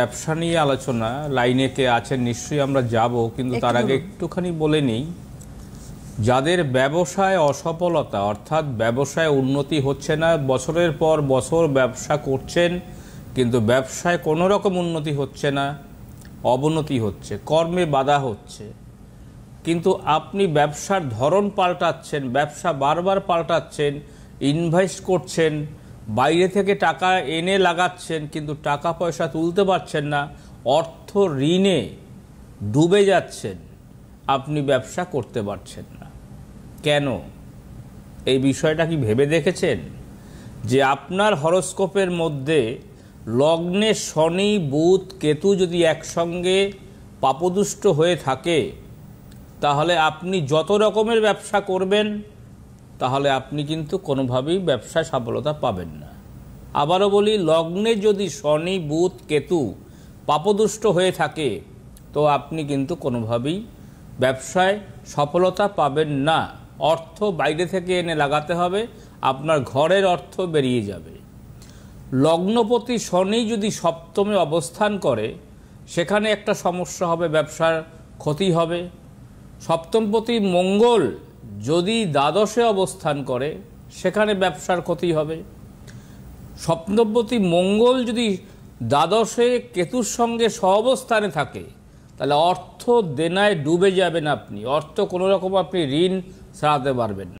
ব্যবসা নিয়ে আলোচনা লাইনেতে আছেন নিশ্চয়ই আমরা যাব, কিন্তু তার আগে একটুখানি বলে নেই, যাদের ব্যবসায় অসফলতা অর্থাৎ ব্যবসায় উন্নতি হচ্ছে না, বছরের পর বছর ব্যবসা করছেন কিন্তু ব্যবসায় কোনো রকম উন্নতি হচ্ছে না, অবনতি হচ্ছে, কর্মে বাধা হচ্ছে, কিন্তু আপনি ব্যবসার ধরন পাল্টাচ্ছেন, ব্যবসা বারবার পাল্টাচ্ছেন, ইনভেস্ট করছেন, বাইরে থেকে টাকা এনে লাগাচ্ছেন কিন্তু টাকা পয়সা তুলতে পারছেন না, অর্থ ঋণে ডুবে যাচ্ছেন, আপনি ব্যবসা করতে পারছেন না কেন? এই বিষয়টা কি ভেবে দেখেছেন যে আপনার হরোস্কোপের মধ্যে লগ্নে শনি বুধ কেতু যদি একসঙ্গে পাপদুষ্ট হয়ে থাকে তাহলে আপনি যত রকমের ব্যবসা করবেন তাহলে আপনি কিন্তু কোনোভাবেই ব্যবসায় সফলতা পাবেন না। আবারও বলি, লগ্নে যদি শনি বুধ কেতু পাপদুষ্ট হয়ে থাকে তো আপনি কিন্তু কোনোভাবেই ব্যবসায় সফলতা পাবেন না। অর্থ বাইরে থেকে এনে লাগাতে হবে, আপনার ঘরের অর্থ বেরিয়ে যাবে। লগ্নপতি শনি যদি সপ্তমে অবস্থান করে সেখানে একটা সমস্যা হবে, ব্যবসার ক্ষতি হবে। সপ্তমপতি মঙ্গল যদি দ্বাদশে অবস্থান করে সেখানে ব্যবসার ক্ষতি হবে। সপ্তমপতি মঙ্গল যদি দ্বাদশে কেতুর সঙ্গে সহাবস্থানে থাকে তাহলে অর্থ দেনায় ডুবে যাবেন আপনি, অর্থ কোনো রকম আপনি ঋণ ছাড়াতে পারবেন না।